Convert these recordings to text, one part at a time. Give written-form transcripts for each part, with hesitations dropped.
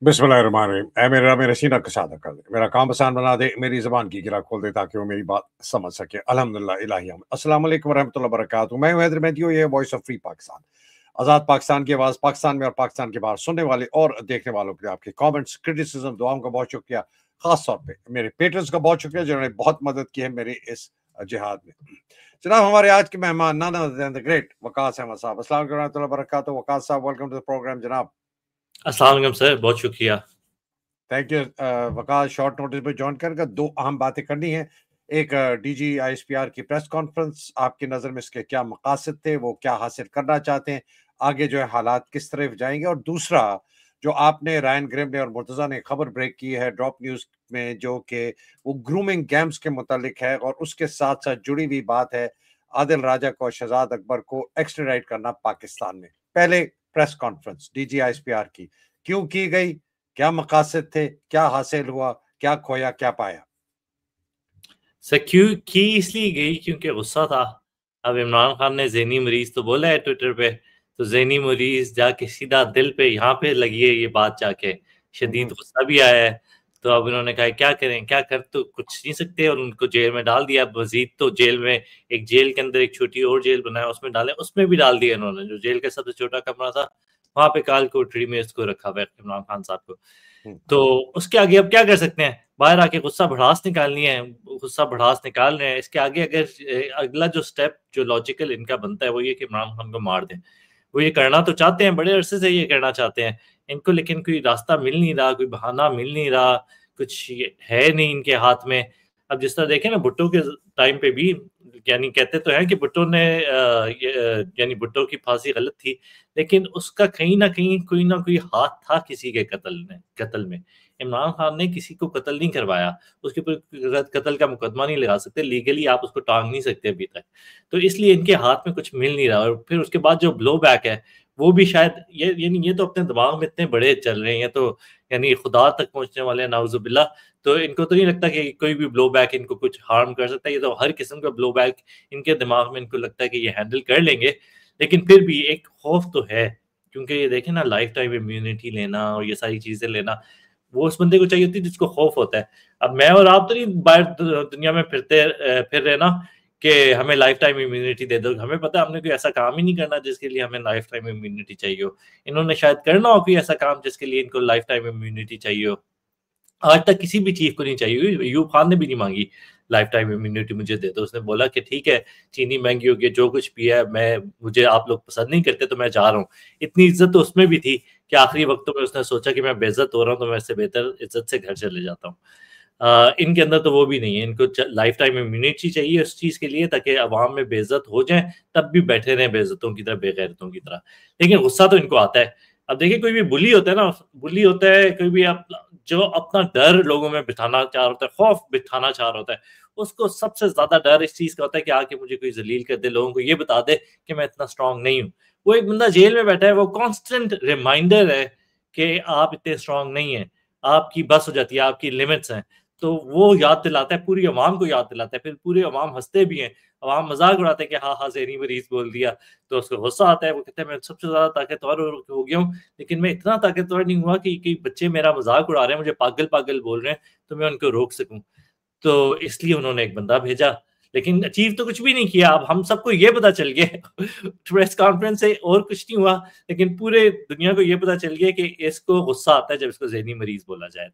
बिस्मिल्लाहिर्रहमानिर्रहीम। ऐ मेरे रब मेरा सीना कशादा कर दे, मेरा काम आसान बना दे, मेरी ज़बान की गिरा खोल दे ताकि वो मेरी बात समझ सके। अल्हम्दुलिल्लाह इलाही आमीन। अस्सलाम वालेकुम वरहमतुल्लाहि वबरकातुहू। मैं हूं हैदर मेहदी, ये वॉइस ऑफ फ्री पाकिस्तान, आज़ाद पाकिस्तान की आवाज़। पाकिस्तान में और पाकिस्तान के बाहर सुनने वाले और देखने वालों के लिए आपके कमेंट्स, क्रिटिसिज्म, दुआओं का बहुत शुक्रिया। खास तौर पे मेरे पेट्रन्स का बहुत शुक्रिया जिन्होंने बहुत मदद की है मेरी इस जिहाद में। जनाब, हमारे आज के मेहमान none other than the great Waqas Ahmed sahab. अस्सलाम वालेकुम वरहमतुल्लाहि वबरकातुहू। वकास साहब, वेलकम टू द प्रोग्राम जनाब। अस्सलाम वालेकुम सर, बहुत शुक्रिया। Thank you Waqas. Short notice पे ज्वाइन करेगा। दो अहम बातें करनी है। एक, डीजी आईएसपीआर की प्रेस कॉन्फ्रेंस, आपकी नज़र में इसके क्या मकासद थे, वो क्या हासिल करना चाहते हैं, आगे जो है हालात किस तरफ जाएंगे। और दूसरा, जो आपने रायन ग्रेम ने और मुर्तज़ा ने खबर ब्रेक की है ड्रॉप न्यूज़ में, जो कि वो ग्रूमिंग गेम्स के मुतालिक है और उसके साथ साथ जुड़ी हुई बात है आदिल राजा को, शहजाद अकबर को एक्स्ट्राडाइट करना पाकिस्तान में। पहले प्रेस कॉन्फ्रेंस डीजी आईएसपीआर की क्यों की गई, क्या मकासद थे, क्या हासिल हुआ, क्या खोया, क्या पाया? सर क्यों की इसलिए गई क्योंकि गुस्सा था। अब इमरान खान ने ज़हनी मरीज तो बोला है ट्विटर पे, तो ज़हनी मरीज जाके सीधा दिल पे यहाँ पे लगी है ये बात जाके, शदीद गुस्सा भी आया है। तो अब इन्होंने कहा क्या करें, क्या कर तो कुछ नहीं सकते और उनको जेल में डाल दिया। मजीद तो जेल में, एक जेल के अंदर एक छोटी और जेल बनाया उसमें डाले, उसमें भी डाल दिया इन्होंने। जो जेल का सबसे छोटा कमरा था वहां पे काल कोठरी में इसको रखा हुआ है इमरान खान साहब को। तो उसके आगे अब क्या कर सकते हैं, बाहर आके गुस्सा भड़ास निकालनी है, गुस्सा भड़ास निकाल रहे हैं। इसके आगे अगर अगला जो स्टेप जो लॉजिकल इनका बनता है वो ये कि इमरान खान को मार दें। वो ये करना तो चाहते हैं, बड़े अरसे से ये करना चाहते हैं इनको, लेकिन कोई रास्ता मिल नहीं रहा, कोई बहाना मिल नहीं रहा, कुछ है नहीं इनके हाथ में। अब जिस तरह देखें ना, भुट्टो के टाइम पे भी, यानी कहते तो हैं कि भुट्टो ने यानी भुट्टो की फांसी गलत थी, लेकिन उसका कहीं ना कोई हाथ था किसी के कत्ल में। इमरान खान ने किसी को कत्ल नहीं करवाया, उसके ऊपर कत्ल का मुकदमा नहीं लगा सकते, लीगली आप उसको टांग नहीं सकते अभी तक। तो इसलिए इनके हाथ में कुछ मिल नहीं रहा। और फिर उसके बाद जो ब्लो बैक है वो भी शायद ये तो अपने दिमाग में इतने बड़े चल रहे हैं, ये तो यानी खुदा तक पहुंचने वाले हैं नाउजुबिल्ला। तो इनको तो नहीं लगता कि कोई भी ब्लो बैक इनको कुछ हार्म कर सकता है। ये तो हर किस्म का ब्लो बैक इनके दिमाग में इनको लगता है कि ये हैंडल कर लेंगे। लेकिन फिर भी एक खौफ तो है, क्योंकि ये देखें ना, लाइफ टाइम इम्यूनिटी लेना और ये सारी चीजें लेना वो उस बंदे को चाहिए होती है जिसको खौफ होता है। अब मैं और आप तो नहीं बाहर दुनिया में फिर रहे ना कि हमें लाइफ टाइम इम्यूनिटी दे दो। हमें पता है हमने कोई ऐसा काम ही नहीं करना जिसके लिए हमें लाइफ टाइम इम्यूनिटी चाहिए हो। इन्होंने शायद करना हो कोई ऐसा काम जिसके लिए इनको लाइफ टाइम इम्यूनिटी चाहिए हो। आज तक किसी भी चीफ को नहीं चाहिए, यूब खान ने भी नहीं मांगी लाइफ टाइम इम्यूनिटी मुझे दे दो। उसने बोला कि ठीक है, चीनी महंगी होगी, जो कुछ भी है, मुझे आप लोग पसंद नहीं करते तो मैं जा रहा हूँ। इतनी इज्जत तो उसमें भी थी कि आखिरी वक्तों में उसने सोचा कि मैं बेइज्जत हो रहा हूँ तो मैं इससे बेहतर इज्जत से घर चले जाता हूँ। इनके अंदर तो वो भी नहीं है। इनको लाइफ टाइम इम्यूनिटी चाहिए उस चीज के लिए ताकि अवाम में बेइज्जत हो जाए, तब भी बैठे रहे बेइज्जतों की तरह, बेगैरतों की तरह। लेकिन गुस्सा तो इनको आता है। अब देखिए, कोई भी बुली होता है ना, बुली होता है कोई भी, जो अपना डर लोगों में बिठाना चाह रहा होता है, खौफ बिठाना चाह रहा होता है, उसको सबसे ज्यादा डर इस चीज का होता है कि आके मुझे कोई जलील कर दे, लोगों को ये बता दे कि मैं इतना स्ट्रांग नहीं हूँ। वो एक बंदा जेल में बैठा है, वो कांस्टेंट रिमाइंडर है कि आप इतने स्ट्रांग नहीं है, आपकी बस हो जाती है, आपकी लिमिट्स हैं। तो वो याद दिलाता है, पूरी अवाम को याद दिलाता है। फिर पूरी अवाम हंसते भी हैं, अवाम मजाक उड़ाते हैं कि हाँ हाँ ज़हनी मरीज बोल दिया। तो उसको गुस्सा आता है, वो कहता है मैं सबसे ज्यादा ताकतवर हो गया हूँ, लेकिन मैं इतना ताकतवर नहीं हुआ कि बच्चे मेरा मजाक उड़ा रहे हैं, मुझे पागल पागल बोल रहे हैं, तो मैं उनको रोक सकूं। तो इसलिए उन्होंने एक बंदा भेजा, लेकिन अचीव तो कुछ भी नहीं किया। अब हम सबको ये पता चल गया प्रेस कॉन्फ्रेंस से और कुछ नहीं हुआ, लेकिन पूरे दुनिया को ये पता चल गया कि इसको गुस्सा आता है जब इसको ज़हनी मरीज बोला जाए।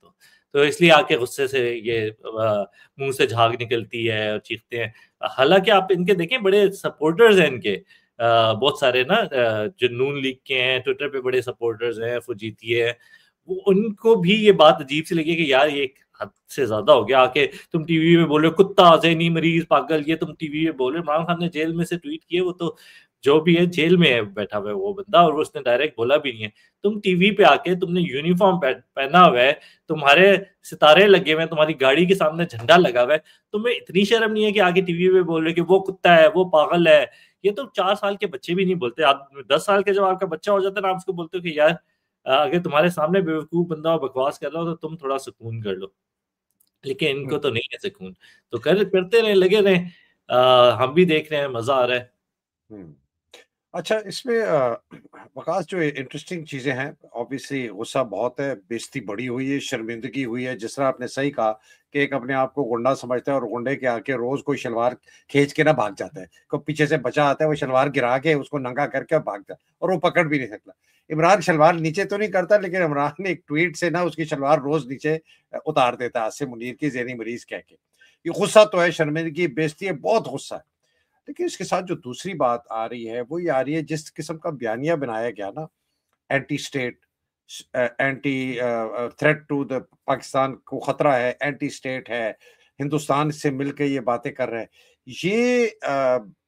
तो इसलिए आके गुस्से से ये मुंह से झाग निकलती है और चीखते हैं। हालांकि आप इनके देखें, बड़े सपोर्टर्स हैं इनके, बहुत सारे ना, जो नून लीग के हैं, ट्विटर पे बड़े सपोर्टर्स हैं, फुजीती है, उनको भी ये बात अजीब सी लगी कि यार ये हद से ज्यादा हो गया। आके तुम टीवी में बोल रहे हो कुत्ता, ज़हनी मरीज, पागल, ये तुम टीवी में बोल रहे हो। इमरान खान ने जेल में से ट्वीट किए, वो तो जो भी है जेल में है बैठा हुआ है वो बंदा, और उसने डायरेक्ट बोला भी नहीं है। तुम टीवी पे आके, तुमने यूनिफॉर्म पहना हुआ है, तुम्हारे सितारे लगे हुए हैं, तुम्हारी गाड़ी के सामने झंडा लगा हुआ है, तुम्हें इतनी शर्म नहीं है कि आगे टीवी पे बोल रहे कि वो कुत्ता है, वो पागल है। ये तो 4 साल के बच्चे भी नहीं बोलते। आप 10 साल के जब आपका बच्चा हो जाता है ना, आप उसको बोलते हो कि यार अगर तुम्हारे सामने बेवकूफ बंदा बकवास कर रहा हो तो तुम थोड़ा सुकून कर लो। लेकिन इनको तो नहीं है सुकून, तो करते रहे, लगे रहे। हम भी देख रहे हैं, मजा आ रहा है। अच्छा, इसमें वकास जो इंटरेस्टिंग चीज़ें हैं, ऑब्वियसली गुस्सा बहुत है, बेइज्जती बड़ी हुई है, शर्मिंदगी हुई है, जिस तरह आपने सही कहा कि एक अपने आप को गुंडा समझता है और गुंडे के आके रोज़ कोई शलवार खींच के ना भाग जाता है। कोई पीछे से बचा आता है, वो शलवार गिरा के उसको नंगा करके भाग जाता है और वो पकड़ भी नहीं सकता। इमरान शलवार नीचे तो नहीं करता, लेकिन इमरान एक ट्वीट से ना उसकी शलवार रोज़ नीचे उतार देता है, आसिम मुनीर की ज़ेनी मरीज़ कह के। ये गुस्सा तो है, शर्मिंदगी, बेइज्जती है, बहुत गुस्सा है। लेकिन इसके साथ जो दूसरी बात आ रही है, वो ये आ रही है जिस किस्म का बयानिया बनाया गया ना, anti state, anti threat to the Pakistan को खतरा है, एंटी स्टेट है, हिंदुस्तान से मिलकर ये बातें कर रहे हैं। ये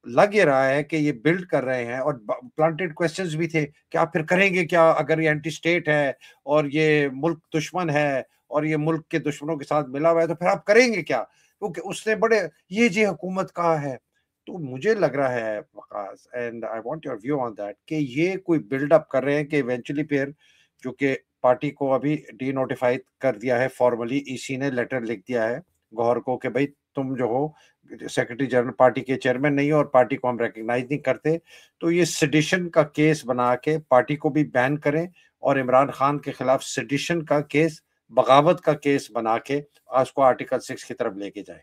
लग ये रहा है कि ये बिल्ड कर रहे हैं और प्लांटेड क्वेश्चंस भी थे कि आप फिर करेंगे क्या अगर ये एंटी स्टेट है और ये मुल्क दुश्मन है और ये मुल्क के दुश्मनों के साथ मिला हुआ है, तो फिर आप करेंगे क्या? क्योंकि उसने बड़े ये जी हुकूमत कहा है। तो मुझे लग रहा है Waqas, and I want your view on that, कि ये कोई बिल्डअप कर रहे हैं कि इवेंचुअली फिर, जो कि पार्टी को अभी डी नोटिफाइड कर दिया है फॉर्मली, ईसी ने लेटर लिख दिया है गौहर को कि भाई तुम जो हो सेक्रेटरी जनरल पार्टी के चेयरमैन नहीं हो और पार्टी को हम रिकग्नाइज नहीं करते, तो ये सेडिशन का केस बना के पार्टी को भी बैन करें और इमरान खान के खिलाफ सेडिशन का केस, बगावत का केस बना के उसको आर्टिकल 6 की तरफ लेके जाए।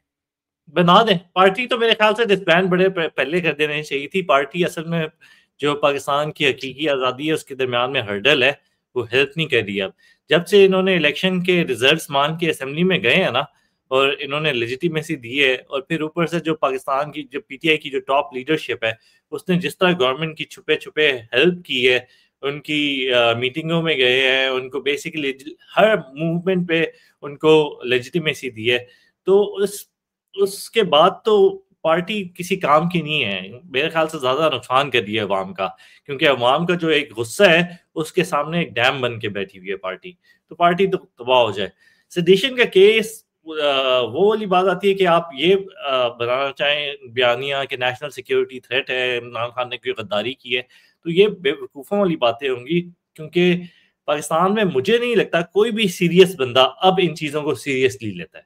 बना दें पार्टी, तो मेरे ख्याल से डिसबैंड बड़े पहले कर देनी चाहिए थी। पार्टी असल में जो पाकिस्तान की हकीकी आज़ादी है उसके दरमियान में हर्डल है, वो हेल्प नहीं कर रही। अब जब से इन्होंने इलेक्शन के रिजल्ट्स मान के असेंबली में गए हैं ना, और इन्होंने लेजिटिमेसी दी है, और फिर ऊपर से जो पाकिस्तान की जो पीटीआई की जो टॉप लीडरशिप है उसने जिस तरह गवर्नमेंट की छुपे छुपे हेल्प की है, उनकी मीटिंगों में गए हैं, उनको बेसिकली हर मूवमेंट पे उनको लेजिटिमेसी दी है, तो उसके बाद तो पार्टी किसी काम की नहीं है। मेरे ख्याल से ज्यादा नुकसान कर दिया है अवाम का, क्योंकि अवाम का जो एक गुस्सा है उसके सामने एक डैम बन के बैठी हुई है पार्टी, तो पार्टी तो तबाह हो जाए। सेडिशन का केस वो वाली बात आती है कि आप ये बनाना चाहें बयानिया कि नेशनल सिक्योरिटी थ्रेट है, इमरान खान ने कोई गद्दारी की है, तो ये बेवकूफ़ों वाली बातें होंगी, क्योंकि पाकिस्तान में मुझे नहीं लगता कोई भी सीरियस बंदा अब इन चीज़ों को सीरियसली लेता है।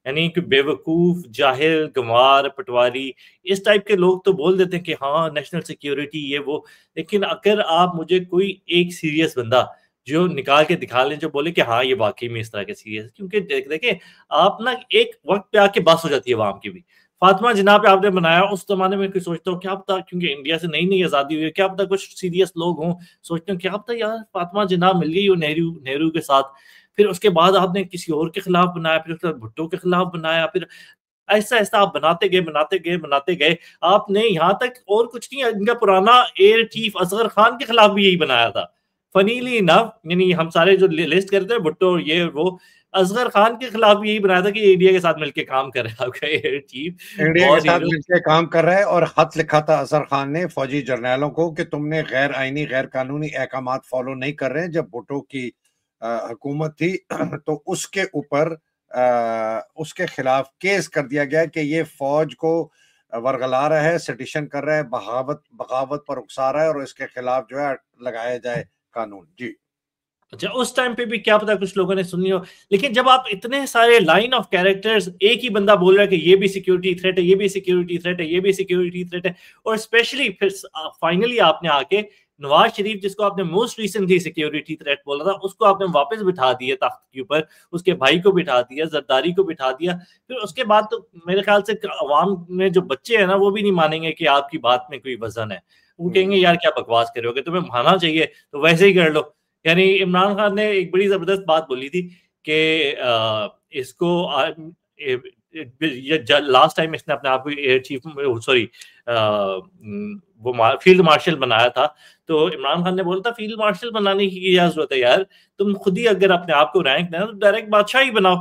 यानी कि बेवकूफ, जाहिल, गंवार, पटवारी, इस टाइप के लोग तो बोल देते हैं कि हाँ नेशनल सिक्योरिटी ये वो, लेकिन अगर आप मुझे कोई एक सीरियस बंदा जो निकाल के दिखा लें, जो बोले कि हाँ ये वाकई में इस तरह के सीरियस, क्योंकि देखें आप ना एक वक्त पे आके बस हो जाती है अवाम की भी। फातिमा जिन्ना पे आपने बनाया, उस जमाने में कोई सोचता हो क्या पता, क्योंकि इंडिया से नई नई आज़ादी हुई है, क्या पता कुछ सीरियस लोग हों, सोचते हो क्या पता यार फातिमा जिन्ना मिल गई हो नेहरू नेहरू के साथ। फिर उसके बाद आपने किसी और के खिलाफ बनाया, फिर उसके बाद भुट्टो के खिलाफ बनाया, फिर ऐसा-ऐसा आप बनाते गए, बनाते गए, बनाते गए। आपने यहाँ तक और कुछ नहीं, इनका पुराना एयर चीफ असगर खान के खिलाफ भी यही बनाया था। फनीली इनफ, यानी हम सारे जो लिस्ट करते हैं भुट्टो ये वो, असगर खान के खिलाफ भी यही बनाया था कि इंडिया के साथ मिलके काम कर रहा है आपका एयर चीफ। इंडिया के बहुत साथ हीरो। मिलकर काम कर रहा है और खत लिखा था अजहर खान ने फौजी जर्नैलों को कि तुमने गैर आईनी, गैर कानूनी अहकामात फॉलो नहीं कर रहे हैं। जब भुट्टो की हुकूमत थी तो उसके ऊपर उसके खिलाफ केस कर दिया गया कि ये फौज को वरगला रहा है, सेडिशन कर रहा है, बगावत पर उकसा रहा है और इसके खिलाफ जो है लगाया जाए कानून। जी अच्छा, उस टाइम पे भी क्या पता कुछ लोगों ने सुनी हो, लेकिन जब आप इतने सारे लाइन ऑफ कैरेक्टर्स, एक ही बंदा बोल रहा है कि ये भी सिक्योरिटी थ्रेट है, ये भी सिक्योरिटी थ्रेट है, ये भी सिक्योरिटी थ्रेट है, और स्पेशली फिर फाइनली आपने आके नवाज शरीफ, जिसको आपने मोस्ट रिसेंटली सिक्योरिटी थ्रेट बोला था, उसको आपने वापस बिठा दिया तख्त के ऊपर, उसके भाई को बिठा दिया, जरदारी को बिठा दिया। फिर उसके बाद तो मेरे ख्याल से अवाम में जो बच्चे हैं ना, वो भी नहीं मानेंगे कि आपकी बात में कोई वजन है। वो कहेंगे यार क्या बकवास कर रहे हो, तुम्हें मानना चाहिए तो वैसे ही कर लो। यानी इमरान खान ने एक बड़ी जबरदस्त बात बोली थी कि इसको लास्ट टाइम इसने अपने आप को एयर चीफ, सॉरी वो फील्ड मार्शल बनाया था, तो इमरान खान ने बोला था फील्ड मार्शल बनाने की क्या जरूरत है यार, तुम खुद ही अगर अपने आप को रैंक देना तो डायरेक्ट बादशाह ही बनाओ,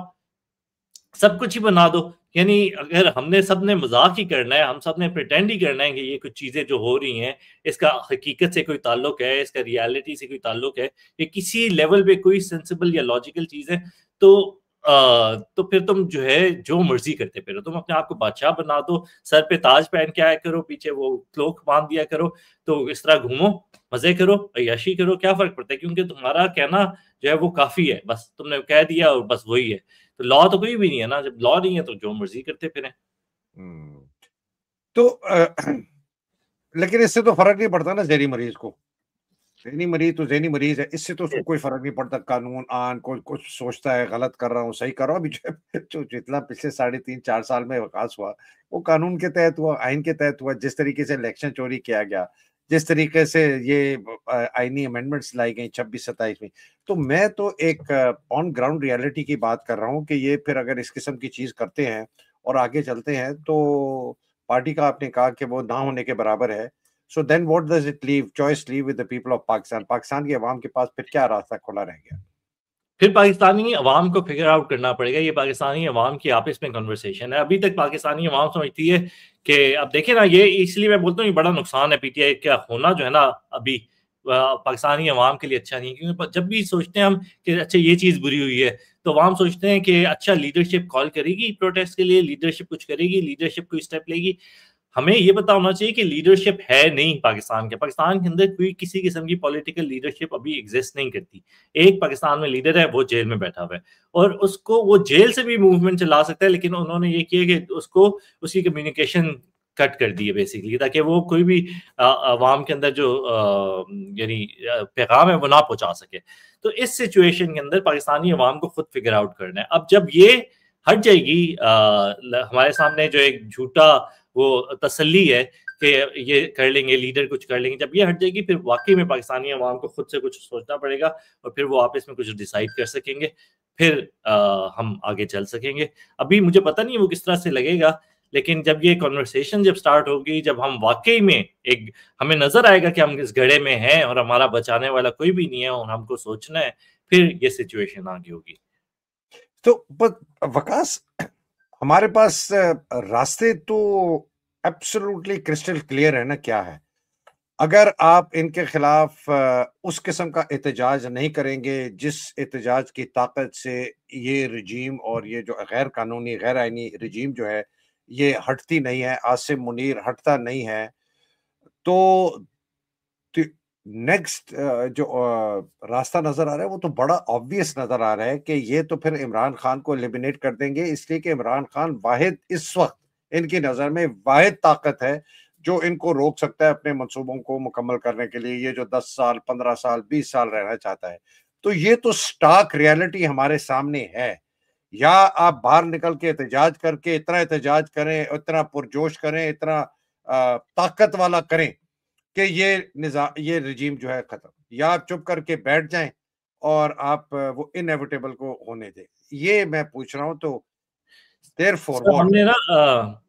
सब कुछ ही बना दो। यानी अगर हमने सबने मजाक ही करना है, हम सबने प्रिटेंड ही करना है कि ये कुछ चीजें जो हो रही हैं इसका हकीकत से कोई ताल्लुक है, इसका रियलिटी से कोई ताल्लुक है, ये किसी लेवल पे कोई सेंसिबल या लॉजिकल चीज है, तो फिर तुम जो है जो मर्जी करते फिरो, तुम अपने आप को बादशाह बना दो, सर पे ताज पहन के आया करो, पीछे वो क्लोक बांध दिया करो, तो इस तरह घूमो, मजे करो, अय्याशी करो, क्या फर्क पड़ता है, क्योंकि तुम्हारा कहना जो है वो काफी है, बस तुमने कह दिया और बस वही है। तो लॉ तो कोई भी नहीं है ना, जब लॉ नहीं है तो जो मर्जी करते फिरें। तो लेकिन इससे तो फर्क नहीं पड़ता ना जहरी मरीज को। ज़हनी मरीज़ तो ज़हनी मरीज़ है, इससे तो उसको कोई फ़र्क नहीं पड़ता, कानून आन कोई कुछ सोचता है गलत कर रहा हूँ, सही कर रहा हूँ। अभी जो जितना पिछले साढ़े 3-4 साल में विकास हुआ, वो कानून के तहत हुआ, आइन के तहत हुआ। जिस तरीके से इलेक्शन चोरी किया गया, जिस तरीके से ये आइनी अमेंडमेंट्स लाई गई 26-27 में, तो मैं तो एक ऑन ग्राउंड रियलिटी की बात कर रहा हूँ कि ये फिर अगर इस किस्म की चीज़ करते हैं और आगे चलते हैं, तो पार्टी का आपने कहा कि वो ना होने के बराबर है। So then what does it leave? Choice leave with the people of Pakistan. Pakistan की अवाम के पास फिर क्या रास्ता खुला रह गया? फिर पाकिस्तानी अवाम को फिगर आउट करना पड़ेगा। ये पाकिस्तानी अवाम की आपस में कन्वर्सेशन है। अभी तक पाकिस्तानी अवाम समझती है कि अब देखिए ना, ये इसलिए मैं बोलता हूँ ये बड़ा नुकसान है पीटीआई का होना जो है ना अभी पाकिस्तानी अवाम के लिए अच्छा नहीं है, क्योंकि जब भी सोचते हैं हम कि अच्छा ये चीज़ बुरी हुई है, तो अवाम सोचते हैं कि अच्छा लीडरशिप कॉल करेगी प्रोटेस्ट के लिए, लीडरशिप कुछ करेगी, लीडरशिप कोई स्टेप लेगी। हमें ये पता होना चाहिए कि लीडरशिप है नहीं पाकिस्तान के। पाकिस्तान के अंदर कोई किसी किस्म की पॉलिटिकल लीडरशिप अभी एग्जिस्ट नहीं करती। एक पाकिस्तान में लीडर है, वो जेल में बैठा हुआ है और उसको वो जेल से भी मूवमेंट चला सकता है, लेकिन उन्होंने ये किया कि उसको उसकी कम्युनिकेशन कट कर दी है बेसिकली, ताकि वो कोई भी अवाम के अंदर जो यानी पैगाम है वो ना पहुंचा सके। तो इस सिचुएशन के अंदर पाकिस्तानी अवाम को खुद फिगर आउट करना है। अब जब ये हट जाएगी, हमारे सामने जो एक झूठा वो तसल्ली है कि ये कर लेंगे, लीडर कुछ कर लेंगे, जब ये हट जाएगी फिर वाकई में पाकिस्तानी अवाम को खुद से कुछ सोचना पड़ेगा और फिर वो आपस में कुछ डिसाइड कर सकेंगे, फिर हम आगे चल सकेंगे। अभी मुझे पता नहीं वो किस तरह से लगेगा, लेकिन जब ये कॉन्वर्सेशन जब स्टार्ट होगी, जब हम वाकई में एक हमें नजर आएगा कि हम इस घड़े में हैं और हमारा बचाने वाला कोई भी नहीं है और हमको सोचना है, फिर ये सिचुएशन आगे होगी। तो वकास, हमारे पास रास्ते तो एब्सोल्युटली क्रिस्टल क्लियर है ना क्या है। अगर आप इनके खिलाफ उस किस्म का एहतजाज नहीं करेंगे जिस एहतजाज की ताकत से ये रजीम और ये जो गैर कानूनी गैर आइनी रजीम जो है ये हटती नहीं है, आसिम मुनीर हटता नहीं है, तो नेक्स्ट जो रास्ता नजर आ रहा है वो तो बड़ा ऑब्वियस नजर आ रहा है कि ये तो फिर इमरान खान को एलिमिनेट कर देंगे, इसलिए कि इमरान खान वाहिद इस वक्त इनकी नजर में वाहिद ताकत है जो इनको रोक सकता है अपने मंसूबों को मुकम्मल करने के लिए। ये जो 10 साल 15 साल 20 साल रहना चाहता है, तो ये तो स्टार्क रियलिटी हमारे सामने है। या आप बाहर निकल के एहतजाज करके इतना एहतजाज करें, इतना पुरजोश करें, इतना ताकत वाला करें कि ये रिजीम जो है खत्म, या आप चुप करके बैठ जाएं और आप वो इनएविटेबल को होने दें। ये मैं पूछ रहा हूं, तो देयरफॉर सर व्हाट? हमने ना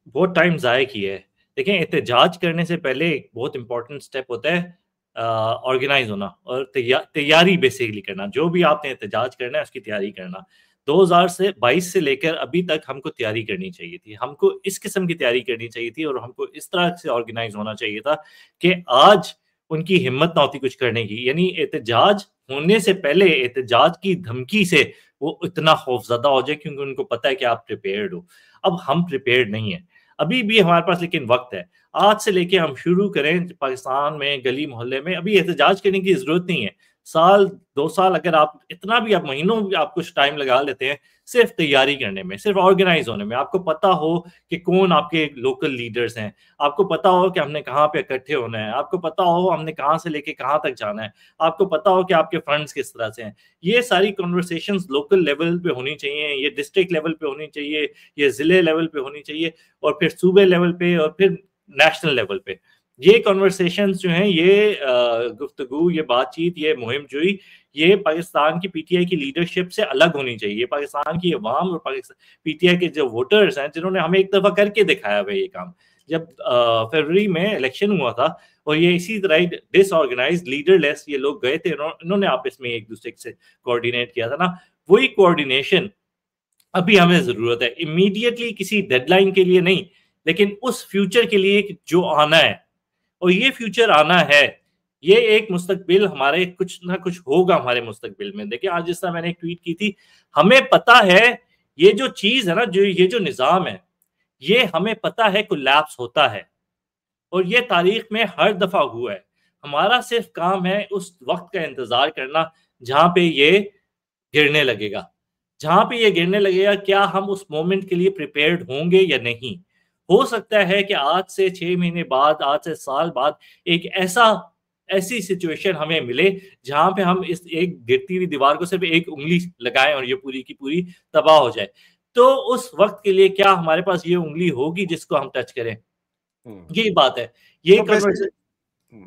बहुत टाइम ज़ाया किया है। देखें, एहतजाज करने से पहले एक बहुत इंपॉर्टेंट स्टेप होता है ऑर्गेनाइज होना और तैयारी बेसिकली करना। जो भी आपने एहतजाज करना है उसकी तैयारी करना। 2022 से लेकर अभी तक हमको तैयारी करनी चाहिए थी। हमको इस किस्म की तैयारी करनी चाहिए थी और हमको इस तरह से ऑर्गेनाइज होना चाहिए था कि आज उनकी हिम्मत ना होती कुछ करने की। यानी एहतजाज होने से पहले एहतजाज की धमकी से वो इतना खौफज़दा हो जाए, क्योंकि उनको पता है कि आप प्रिपेयर्ड हो। अब हम प्रिपेयर्ड नहीं है, अभी भी हमारे पास लेकिन वक्त है। आज से लेके हम शुरू करें पाकिस्तान में गली मोहल्ले में, अभी एहतजाज करने की जरूरत नहीं है। साल 2 साल अगर आप इतना भी आप महीनों भी आप कुछ टाइम लगा लेते हैं सिर्फ तैयारी करने में, सिर्फ ऑर्गेनाइज होने में, आपको पता हो कि कौन आपके लोकल लीडर्स हैं, आपको पता हो कि हमने कहाँ पे इकट्ठे होना है, आपको पता हो हमने कहाँ से लेके कहाँ तक जाना है, आपको पता हो कि आपके फंड्स किस तरह से हैं। ये सारी कॉन्वर्सेशंस लोकल लेवल पे होनी चाहिए, ये डिस्ट्रिक्ट लेवल पे होनी चाहिए, ये जिले लेवल पे होनी चाहिए और फिर सूबे लेवल पे और फिर नेशनल लेवल पे। ये कॉन्वर्सेशंस जो हैं, ये गुफ्तगू, ये बातचीत, ये मुहिम जोई, ये पाकिस्तान की पीटीआई की लीडरशिप से अलग होनी चाहिए। पाकिस्तान की अवाम और पाकिस्तान पीटीआई के जो वोटर्स हैं, जिन्होंने हमें एक दफा करके दिखाया हुआ ये काम, जब फरवरी में इलेक्शन हुआ था और ये इसी तरह डिसऑर्गेनाइज्ड लीडरलेस ये लोग गए थे, इन्होंने आपस में एक दूसरे से कोऑर्डिनेट किया था ना, वही कोऑर्डिनेशन अभी हमें जरूरत है। इमीडिएटली किसी डेडलाइन के लिए नहीं, लेकिन उस फ्यूचर के लिए जो आना है, और ये फ्यूचर आना है, ये एक मुस्तकबिल हमारे कुछ ना कुछ होगा हमारे मुस्तकबिल में। देखिए, आज जिस तरह मैंने एक ट्वीट की थी, हमें पता है ये जो चीज है ना, जो ये जो निजाम है, ये हमें पता है कोलैप्स होता है और ये तारीख में हर दफा हुआ है। हमारा सिर्फ काम है उस वक्त का इंतजार करना जहां पे ये गिरने लगेगा। जहां पे ये गिरने लगेगा, क्या हम उस मोमेंट के लिए प्रिपेयर्ड होंगे या नहीं। हो सकता है कि आज से 6 महीने बाद, आज से साल बाद एक ऐसा ایسی سچویشن ہمیں ملے جہاں پہ ہم اس ایک گرتی ہوئی دیوار کو صرف ایک انگلی لگائیں اور یہ پوری کی پوری تباہ ہو جائے، تو اس وقت کے لیے کیا ہمارے پاس یہ انگلی ہوگی جس کو ہم ٹچ کریں؟ یہی بات ہے. یہ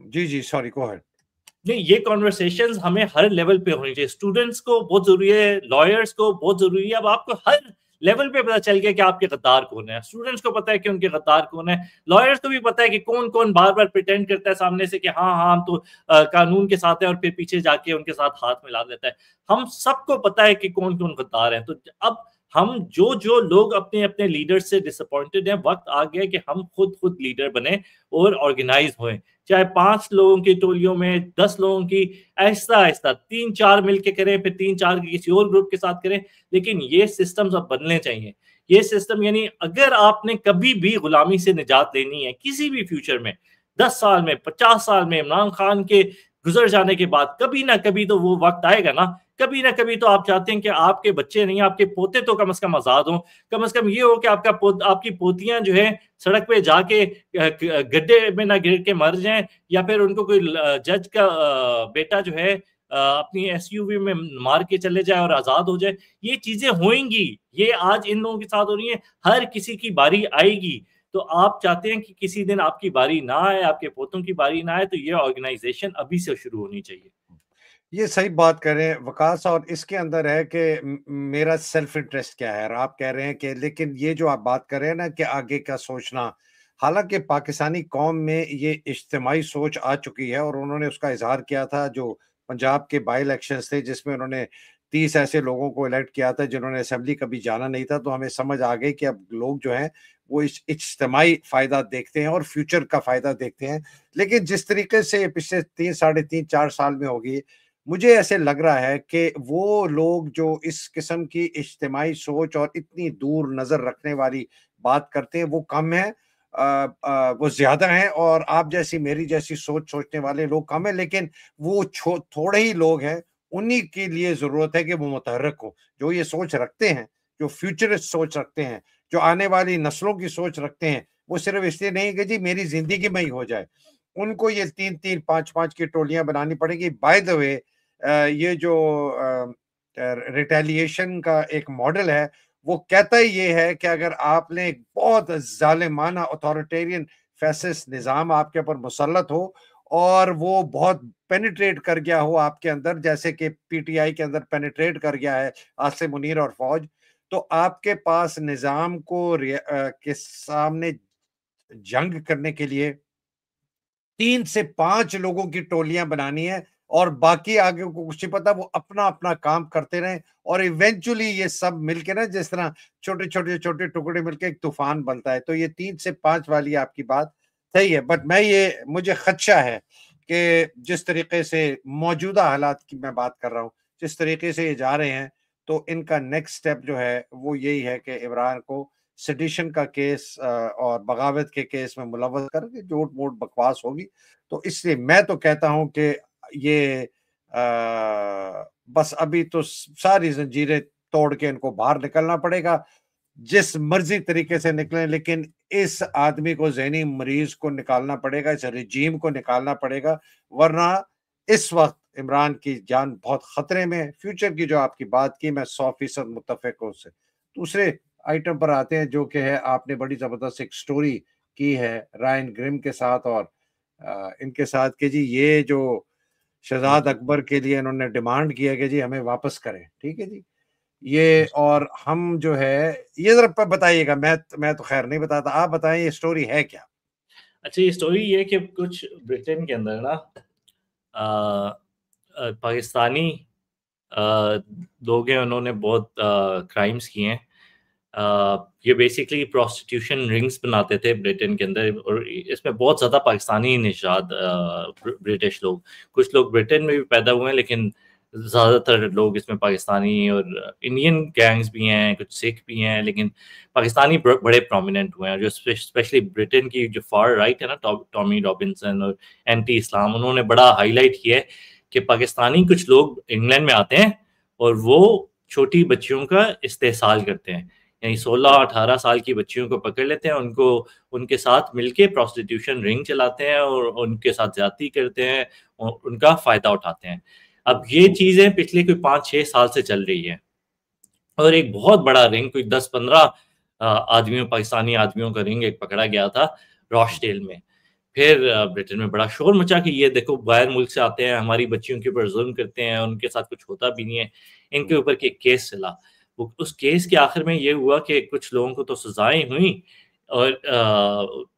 جی سوری گو ہیڈ. نہیں، یہ کنورسیشنز ہمیں ہر لیول پہ ہونی چاہیے. اسٹوڈنٹس کو بہت ضروری ہے، لائرس کو بہت ضروری ہے. اب آپ کو ہر لیول پہ پتا چل گیا کہ آپ کے غدار کون ہے. اسٹوڈنٹس کو پتا ہے کہ ان کے غدار کون ہے، لائرس کو بھی پتا ہے کہ کون کون بار بار پریٹینڈ کرتا ہے سامنے سے کہ ہاں ہم تو قانون کے ساتھ ہیں، اور پھر پیچھے جا کے ان کے ساتھ ہاتھ ملا دیتا ہے. ہم سب کو پتا ہے کہ کون کون غدار ہیں. تو اب ہم جو لوگ اپنے اپنے لیڈر سے ڈس اپوائنٹڈ ہیں، وقت آ گیا کہ ہم خود لیڈر بنیں اور آرگنائز ہوئیں. چاہے 5 لوگوں کی ٹولیوں میں 10 لوگوں کی، آہستہ آہستہ 3-4 مل کے کریں، پھر 3-4 کسی اور گروپ کے ساتھ کریں. لیکن یہ سسٹمز اب بدلنے چاہیے. یہ سسٹم یعنی اگر آپ نے کبھی بھی غلامی سے نجات لینی ہے کسی بھی فیوچر میں، 10 سال میں، 50 سال میں، عمران خان کے گزر جانے کے بعد کبھی نہ کبھی تو وہ وقت آئے گا نا. کبھی نہ کبھی تو آپ چاہتے ہیں کہ آپ کے بچے نہیں، آپ کے پوتے تو کم از کم آزاد ہوں. کم از کم یہ ہو کہ آپ کی پوتیاں جو ہے سڑک پہ جا کے گڈھے میں نہ گر کے مر جائیں، یا پھر ان کو کوئی جج کا بیٹا جو ہے اپنی ایس یو وی میں مار کے چلے جائے اور آزاد ہو جائے. یہ چیزیں ہوئیں گی. یہ آج ان لوگوں کے ساتھ ہو رہی ہیں، ہر کسی کی باری آئے گی. تو آپ چاہتے ہیں کہ کسی دن آپ کی باری نہ آئے، آپ کے پوتوں کی باری نہ آئے، تو یہ آرگنائزیشن ابھی سے شروع ہونی چاہیے. یہ صحیح بات کر رہے ہیں وقاص، اور اس کے اندر ہے کہ میرا سیلف انٹرسٹ کیا ہے. اور آپ کہہ رہے ہیں کہ لیکن یہ جو آپ بات کر رہے ہیں نا کہ آگے کا سوچنا، حالانکہ پاکستانی قوم میں یہ اجتماعی سوچ آ چکی ہے، اور انہوں نے اس کا اظہار کیا تھا جو پنجاب کے بائی الیکشنز تھے جس میں انہوں نے 30 ایسے لوگوں کو الیکٹ کیا تھا جنہوں نے اسمبلی کبھی جانا نہیں تھا. تو ہمیں سمجھ آ گئی کہ اب لوگ جو ہیں وہ اجتماعی فائدہ دیکھتے ہیں اور فیوچر کا فائدہ دیکھتے ہیں. لیکن جس طریقے سے پچھلے 3-3.5-4 سال میں ہوگی، مجھے ایسے لگ رہا ہے کہ وہ لوگ جو اس قسم کی اجتماعی سوچ اور اتنی دور نظر رکھنے والی بات کرتے ہیں وہ کم ہیں، وہ زیادہ ہیں. اور آپ جیسی میری جیسی سوچ سوچنے والے لوگ کم ہیں، لیکن وہ تھوڑے ہی لوگ ہیں. انہی کے لیے ضرورت ہے کہ وہ متحرک ہو، جو یہ سوچ رکھتے ہیں، جو فیوچرسٹ سوچ رکھتے ہیں، جو آنے والی نسلوں کی سوچ رکھتے ہیں. وہ صرف اس لیے نہیں کہ جی میری زندگی میں ہی ہو جائے. ان کو یہ 3-3 5-5 کی ٹولیاں بنانی پڑے گی. بائی دا وے، یہ جو ریٹیلیشن کا ایک ماڈل ہے وہ کہتا ہی یہ ہے کہ اگر آپ نے ایک بہت ظالمانہ اتھارٹیرین فیسسٹ نظام آپ کے اوپر مسلط ہو اور وہ بہت پینیٹریٹ کر گیا ہو آپ کے اندر، جیسے کہ پی ٹی آئی کے اندر پینیٹریٹ کر گیا ہے عاصم منیر اور فوج، تو آپ کے پاس نظام کو کے سامنے جنگ کرنے کے لیے 3 سے 5 لوگوں کی ٹولیاں بنانی ہے، اور باقی آگے کو کچھ نہیں پتا، وہ اپنا اپنا کام کرتے رہیں. اور ایونچولی یہ سب مل کے نا، جس طرح چھوٹے چھوٹے چھوٹے ٹکڑے مل کے ایک طوفان بنتا ہے. تو یہ 3 سے 5 والی آپ کی بات صحیح ہے. بٹ مجھے خدشہ ہے کہ جس طریقے سے موجودہ حالات کی میں بات کر رہا ہوں، جس طریقے سے یہ جا رہے ہیں، تو ان کا نیکسٹ سٹیپ جو ہے وہ یہی ہے کہ عمران کو سیڈیشن کا کیس اور بغاوت کے کیس میں ملوث کر کے جھوٹ موٹ بکواس ہوگی. تو اس لیے میں تو کہتا ہوں کہ یہ بس ابھی تو ساری زنجیریں توڑ کے ان کو باہر نکلنا پڑے گا، جس مرضی طریقے سے نکلیں، لیکن اس آدمی کو، ذہنی مریض کو نکالنا پڑے گا، اس رجیم کو نکالنا پڑے گا. ورنہ اس وقت عمران کی جان بہت خطرے میں. فیوچر کی جو آپ کی بات کی، میں 100% متفق ہوں اس سے. دوسرے آئٹم پر آتے ہیں جو کہ ہے، آپ نے بڑی زبردست ایک سٹوری کی ہے رائن گرم کے ساتھ اور ان کے ساتھ کہ جی یہ جو شہزاد اکبر کے لیے انہوں نے ڈیمانڈ کیا کہ جی ہمیں واپس کریں. ٹھیک ہے جی، یہ اور ہم جو ہے یہ ذرا بتائیے گا. میں تو خیر نہیں بتاتا، آپ بتائیں یہ سٹوری ہے کیا؟ اچھا، یہ سٹوری یہ کہ کچھ برٹن کے اندر نا پاکستانی لوگ ہیں، انہوں نے بہت کرائمز کیے ہیں. یہ بیسکلی پروسٹیٹیوشن رنگز بناتے تھے برٹن کے اندر، اور اس میں بہت زیادہ پاکستانی نژاد برٹش لوگ، کچھ لوگ برٹن میں بھی پیدا ہوئے ہیں لیکن زیادہ تر لوگ اس میں پاکستانی اور انڈین گینگز بھی ہیں، کچھ سکھ بھی ہیں، لیکن پاکستانی بڑے پرومیننٹ ہوئے ہیں. جو اسپیشلی برٹن کی جو فار رائٹ ہے نا، ٹامی رابنسن اور اینٹی اسلام، انہوں نے بڑا ہائی لائٹ کیا ہے کہ پاکستانی کچھ لوگ انگلینڈ میں آتے ہیں اور وہ چھوٹی بچیوں کا استحصال کرتے ہیں یعنی 16-18 سال کی بچیوں کو پکڑ لیتے ہیں, ان کے ساتھ مل کے پروسٹیٹیوشن رنگ چلاتے ہیں اور ان کے ساتھ زیادتی کرتے ہیں اور ان کا فائدہ اٹھاتے ہیں. اب یہ چیزیں پچھلے کوئی 5-6 سال سے چل رہی ہیں, اور ایک بہت بڑا رنگ, کوئی 10-15 پاکستانی آدمیوں کا رنگ ایک پکڑا گیا تھا راش ڈیل میں. پھر برٹن میں بڑا شور مچا کہ یہ دیکھو باہر ملک سے آتے ہیں, ہماری بچیوں کے اوپر ظلم کرتے ہیں, ان کے ساتھ کچھ ہوتا بھی نہیں ہے. ان کے اوپر ایک کیس چلا, اس کیس کے آخر میں یہ ہوا کہ کچھ لوگوں کو تو سزائیں ہوئیں, اور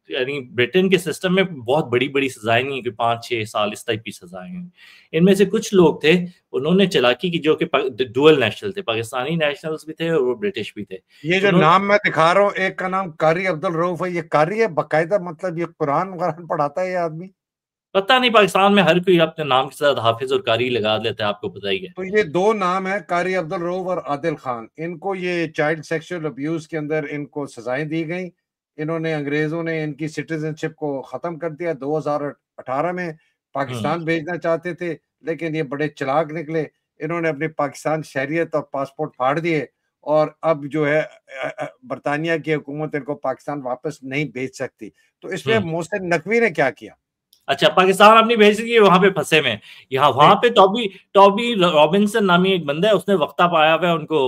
یعنی برٹن کے سسٹم میں بہت بڑی بڑی سزائیں نہیں, کہ 5-6 سال اس ٹائپ کی سزائیں ہوئیں. ان میں سے کچھ لوگ تھے, انہوں نے چلاکی کی, جو کہ ڈوئل نیشنل تھے, پاکستانی نیشنلز بھی تھے اور وہ برٹش بھی تھے. یہ جو نام میں دکھا رہا ہوں, ایک کا نام قاری عبدالرؤف ہے, یہ قاری ہے باقاعدہ, مطلب یہ قرآن پڑھاتا ہے یہ آدمی؟ پتہ نہیں, پاکستان میں ہر کوئی اپنے نام کے ساتھ حافظ اور قاری لگا لیتا ہے, آپ کو پتہ ہی ہے. تو یہ 2 نام ہیں, قاری عبدالرؤف اور عادل خان. ان کو یہ چائلڈ سیکشل ابیوز کے اندر ان کو سزائیں دی گئیں. انہوں نے, انگریزوں نے ان کی سٹیزن شپ کو ختم کر دیا. 2018 میں پاکستان بھیجنا چاہتے تھے, لیکن یہ بڑے چلاک نکلے. انہوں نے اپنی پاکستان شہریت اور پاسپورٹ پھاڑ دیے, اور اب جو ہے برطانیہ کی حکومت ان کو پاکستان واپس نہیں بھیج سکتی. تو اس میں محسن نقوی نے کیا کیا؟ اچھا, پاکستان اپنی بھیج دی, وہاں پہ پھنسے میں. وہاں پہ ٹابی رابنسن نامی ایک بندہ ہے, اس نے وقتہ پایا ہوا ہے ان کو,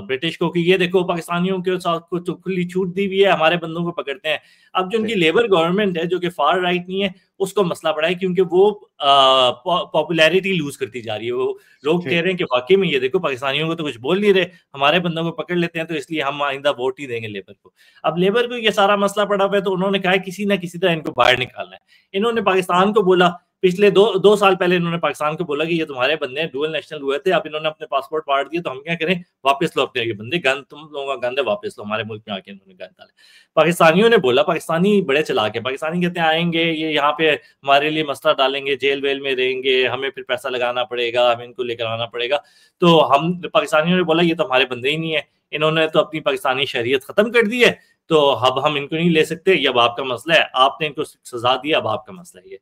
برٹش کو, کہ یہ دیکھو پاکستانیوں کے ساتھ کچھ کھلی چھوٹ دی ہوئی ہے, ہمارے بندوں کو پکڑتے ہیں. اب جو ان کی لیبر گورنمنٹ ہے, جو کہ فار رائٹ نہیں ہے, اس کو مسئلہ پڑا ہے, کیونکہ وہ پاپولیرٹی لوز کرتی جا رہی ہے. وہ لوگ کہہ رہے ہیں کہ واقعی میں یہ دیکھو پاکستانیوں کو تو کچھ بول نہیں رہے, ہمارے بندوں کو پکڑ لیتے ہیں, تو اس لیے ہم آئندہ ووٹ ہی دیں گے لیبر کو. اب لیبر کو یہ سارا مسئلہ پڑا ہوا ہے, تو انہوں نے کہا کسی نہ کسی طرح ان کو باہر نکالنا ہے. انہوں نے پاکستان کو بولا, پچھلے 2 سال پہلے انہوں نے پاکستان کو بولا کہ یہ تمہارے بندے ہیں, ڈوئل نیشنل ہوئے تھے, اب انہوں نے اپنے پاسپورٹ پاڑ دیے, تو ہم کیا کریں, واپس لو اپنے یہ بندے, گند تم لوگوں کا گند ہے, واپس لو. ہمارے ملک میں آ کے انہوں نے گند ڈالے. پاکستانیوں نے بولا, پاکستانی بڑے چلاک ہیں, پاکستانی کہتے ہیں آئیں گے یہ یہاں پہ ہمارے لیے مسئلہ ڈالیں گے, جیل ویل میں رہیں گے, ہمیں پھر پیسہ لگانا پڑے گا, ہمیں ان کو لے کر آنا پڑے گا. تو ہم پاکستانیوں نے بولا یہ تو ہمارے بندے ہی نہیں ہیں, انہوں نے تو اپنی پاکستانی شہریت ختم کر دی ہے, تو اب ہم ان کو نہیں لے سکتے, یہ اب آپ کا مسئلہ ہے, آپ نے ان کو سزا دی, اب آپ کا مسئلہ ہے یہ.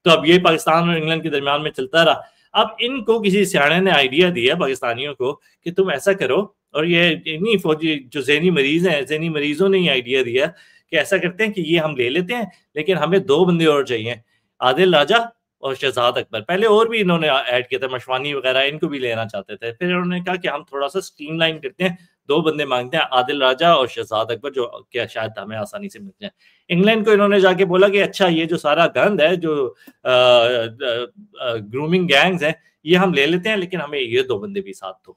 تو اب یہ پاکستان اور انگلینڈ کے درمیان میں چلتا رہا. اب ان کو کسی سیانے نے آئیڈیا دیا پاکستانیوں کو کہ تم ایسا کرو, اور یہ نہیں فوجی جو ذہنی مریض ہیں, ذہنی مریضوں نے یہ آئیڈیا دیا کہ ایسا کرتے ہیں کہ یہ ہم لے لیتے ہیں, لیکن ہمیں 2 بندے اور چاہیے, عادل راجہ اور شہزاد اکبر. پہلے اور بھی انہوں نے ایڈ کیا تھا, مشوانی وغیرہ, ان کو بھی لینا چاہتے تھے. پھر انہوں نے کہا کہ ہم تھوڑا سا اسٹریم لائن کرتے ہیں, 2 بندے مانگتے ہیں, عادل راجہ اور شہزاد اکبر, جو کیا شاید ہمیں آسانی سے مل جائیں. انگلینڈ کو انہوں نے جا کے بولا کہ اچھا یہ جو سارا گند ہے, جو گرومنگ گینگز ہیں, یہ ہم لے لیتے ہیں, لیکن ہمیں یہ 2 بندے بھی ساتھ دو.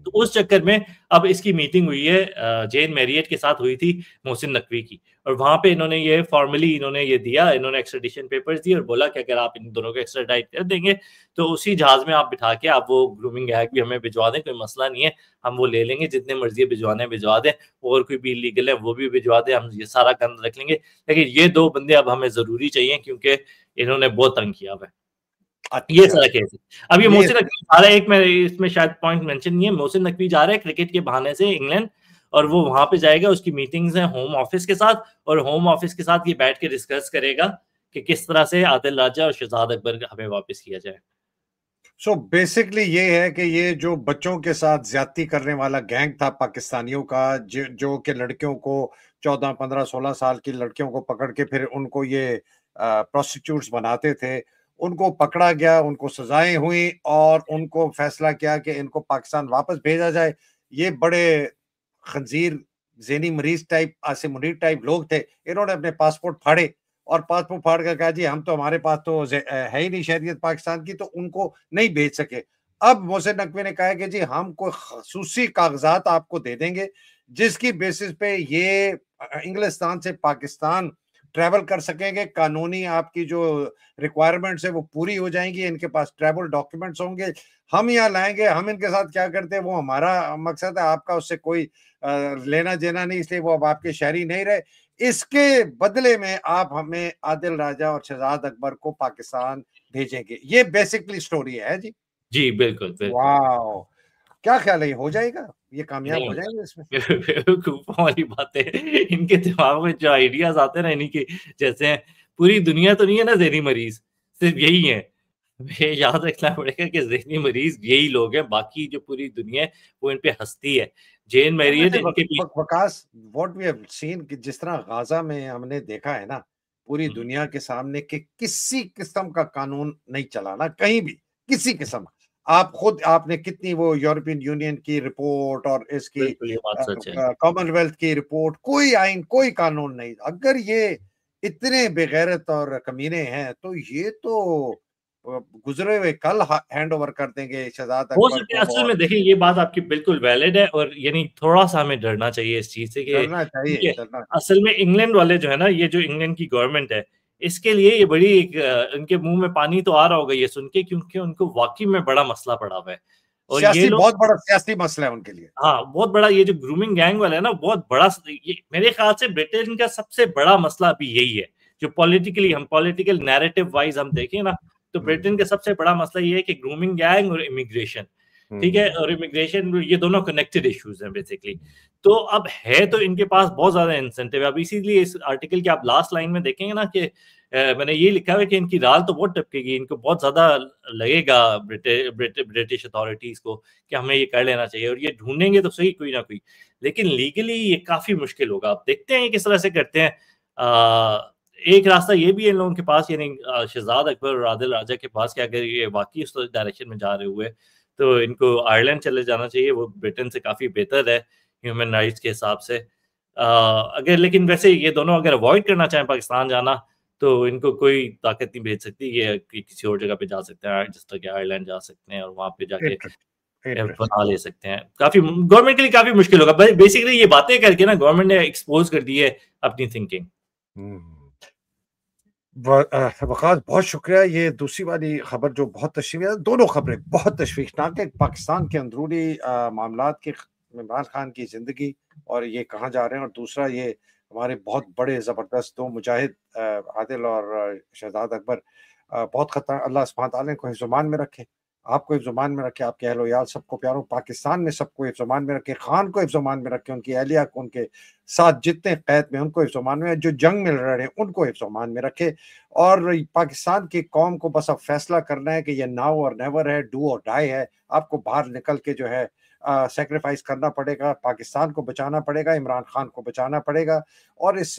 تو اس چکر میں اب اس کی میٹنگ ہوئی ہے, جین میریٹ کے ساتھ ہوئی تھی محسن نقوی کی, اور وہاں پہ انہوں نے یہ فارملی انہوں نے یہ دیا, انہوں نے ایکسٹریڈیشن پیپرز دی, اور بولا کہ اگر آپ ان دونوں کو ایکسٹریڈائٹ کر دیں گے تو اسی جہاز میں آپ بٹھا کے آپ وہ گرومنگ گینگ بھی ہمیں بھجوا دیں, کوئی مسئلہ نہیں ہے, ہم وہ لے لیں گے, جتنے مرضی بھجوانے بھجوا دیں, اور کوئی بھی لیگل ہے وہ بھی بھجوا دیں, ہم یہ سارا گند رکھ لیں گے, لیکن یہ 2 بندے اب ہمیں ضروری چاہیے, کیونکہ انہوں نے بہت تنگ کیا ہوا ہے. یہ سارا کیس ہے. اب یہ محسن نقوی جا رہا ہے, ایک میں اس میں شاید پوائنٹ مینشن نہیں ہے, محسن نقوی جا رہا ہے کرکٹ کے بہانے سے انگلینڈ, اور وہ وہاں پہ جائے گا, اس کی میٹنگز ہیں ہوم آفس کے ساتھ, اور ہوم آفس کے ساتھ یہ بیٹھ کے ڈسکس کرے گا کہ کس طرح سے عادل راجہ اور شہزاد اکبر ہمیں واپس کیا جائے. سو بیسکلی یہ ہے کہ یہ جو بچوں کے ساتھ زیادتی کرنے والا گینگ تھا پاکستانیوں کا, جو کہ لڑکیوں کو 14, 15, 16 سال کی لڑکیوں کو پکڑ کے پھر ان کو یہ پروسٹیٹیوٹس بناتے تھے, ان کو پکڑا گیا, ان کو سزائیں ہوئیں, اور ان کو فیصلہ کیا کہ ان کو پاکستان واپس بھیجا جائے. یہ بڑے خنزیر ذہنی مریض ٹائپ, عاصم منیر ٹائپ لوگ تھے. انہوں نے اپنے پاسپورٹ پھاڑے, اور پاسپورٹ پھاڑ کر کہا جی ہم تو, ہمارے پاس تو ہے ہی نہیں شہریت پاکستان کی, تو ان کو نہیں بھیج سکے. اب محسن نقوی نے کہا کہ جی ہم کوئی خصوصی کاغذات آپ کو دے دیں گے, جس کی بیسس پہ یہ انگلستان سے پاکستان ٹریول کر سکیں گے, قانونی آپ کی جو ریکوائرمنٹس ہے وہ پوری ہو جائیں گی, ان کے پاس ٹریول ڈاکیومنٹس ہوں گے, ہم یہاں لائیں گے, ہم ان کے ساتھ کیا کرتے ہیں وہ ہمارا مقصد ہے, آپ کا اس سے کوئی لینا دینا نہیں, اس لیے وہ اب آپ کے شہری نہیں رہے. اس کے بدلے میں آپ ہمیں عادل راجہ اور شہزاد اکبر کو پاکستان بھیجیں گے. یہ بیسکلی سٹوری ہے جی. جی بالکل بالکل. واو, کیا خیال ہے, یہ ہو جائے گا, یہ کامیاب ہو جائیں گے اس میں؟ بیوقوفوں والی بات ہے, ان کے دماغ میں جو آئیڈیاز آتے ہیں نا, انہیں کے جیسے ہیں. پوری دنیا تو نہیں ہے نا ذہنی مریض, صرف یہی ہے. یہ یاد رکھنا پڑے گا کہ ذہنی مریض یہی لوگ ہیں, باقی جو پوری دنیا ہے وہ ان پہ ہنستی ہے. جین میریٹ ان کے وکاس what we have seen کہ جس طرح غازہ میں ہم نے دیکھا ہے نا پوری دنیا کے سامنے کہ کسی قسم کا قانون نہیں چلانا کہیں بھی کسی قسم آپ خود آپ نے کتنی وہ یورپین یونین کی رپورٹ اور اس کی کامن ویلتھ کی رپورٹ کوئی آئین کوئی قانون نہیں اگر یہ اتنے بغیرت اور کمینے ہیں تو یہ تو گزرے ہوئے کل ہینڈ اوور کر دیں گے شہزاد اکبر کو اصل میں دیکھیں یہ بات آپ کی بالکل ویلڈ ہے اور یعنی تھوڑا سا ہمیں ڈرنا چاہیے اس چیز سے کہ اصل میں انگلینڈ والے جو ہے نا یہ جو انگلینڈ کی گورنمنٹ ہے اس کے لیے یہ بڑی ان کے منہ میں پانی تو آ رہا ہوگا یہ سن کے کیونکہ ان کو واقعی میں بڑا مسئلہ پڑا ہوا ہے اور یہ بہت بڑا سیاسی مسئلہ ہے ان کے لیے ہاں بہت بڑا یہ جو گرومنگ گینگ والا ہے نا بہت بڑا میرے خیال سے برٹن کا سب سے بڑا مسئلہ ابھی یہی ہے جو پولیٹیکلی ہم پولیٹیکل نیریٹو وائز ہم دیکھیں نا تو برٹن کا سب سے بڑا مسئلہ یہ ہے کہ گرومنگ گینگ اور امیگریشن ٹھیک ہے اور امیگریشن یہ دونوں کنیکٹڈ ایشوز ہیں بیسکلی تو اب ہے تو ان کے پاس بہت زیادہ انسینٹیو ہے اب اسی لیے اس آرٹیکل کے آپ لاسٹ لائن میں دیکھیں گے نا کہ میں نے یہ لکھا ہے کہ ان کی رال تو بہت ٹپکے گی ان کو بہت زیادہ لگے گا برٹش اتھارٹیز کو کہ ہمیں یہ کر لینا چاہیے اور یہ ڈھونڈیں گے تو صحیح کوئی نہ کوئی لیکن لیگلی یہ کافی مشکل ہوگا آپ دیکھتے ہیں کس طرح سے کرتے ہیں ایک راستہ یہ بھی ہے ان لوگوں کے پاس یعنی شہزاد اکبر اور عادل راجہ کے پاس کہ اگر یہ واقعی اس ڈائریکشن میں جا رہے ہوئے تو ان کو آئرلینڈ چلے جانا چاہیے وہ برٹن سے کافی بہتر ہے ہیومن رائٹس کے حساب سے اگر لیکن ویسے یہ دونوں اگر اوائڈ کرنا چاہیں پاکستان جانا تو ان کو کوئی طاقت نہیں بھیج سکتی یہ کسی اور جگہ پہ جا سکتے ہیں جس طرح کہ آئرلینڈ جا سکتے ہیں اور وہاں پہ جا کے بنا لے سکتے ہیں کافی گورنمنٹ کے لیے کافی مشکل ہوگا بیسیکلی یہ باتیں کر کے نا گورنمنٹ نے ایکسپوز کر دی ہے اپنی تھنکنگ وقاص بہت شکریہ یہ دوسری والی خبر جو بہت تشویش دونوں خبریں بہت تشویشناک ہے پاکستان کے اندرونی معاملات کے عمران خان کی زندگی اور یہ کہاں جا رہے ہیں اور دوسرا یہ ہمارے بہت بڑے زبردست دو مجاہد عادل اور شہزاد اکبر بہت خطرہ اللہ سبحانہ تعالیٰ کو حفظ و امان میں رکھے آپ کو حفظ و امان میں رکھے آپ کے اہل و عیال سب کو پیاروں پاکستان میں سب کو حفظ و امان میں رکھے خان کو حفظ و امان میں رکھے ان کی اہلیہ کو ان کے ساتھ جتنے قید میں ان کو حفظ و امان میں جو جنگ میں لڑ رہے ہیں ان کو حفظ و امان میں رکھے اور پاکستان کی قوم کو بس اب فیصلہ کرنا ہے کہ یہ ناؤ اور نیور ہے ڈو اور ڈائی ہے آپ کو باہر نکل کے جو ہے سیکریفائس کرنا پڑے گا پاکستان کو بچانا پڑے گا عمران خان کو بچانا پڑے گا اور اس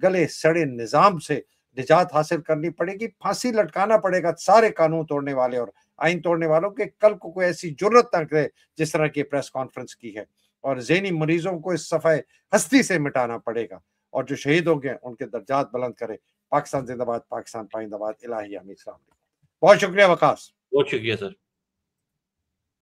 گلے سڑے نظام سے نجات حاصل کرنی پڑے گی پھانسی لٹکانا پڑے گا سارے قانون توڑنے والے اور آئین توڑنے والوں کے کل کو کوئی ایسی جرت نہ کرے جس طرح کی پریس کانفرنس کی ہے اور ذہنی مریضوں کو اس صفحے ہستی سے مٹانا پڑے گا اور جو شہید ہو گئے ان کے درجات بلند کرے پاکستان زندہ باد پاکستان پائندہ باد الہی امین السلام علیکم بہت شکریہ وقاص بہت شکریہ سر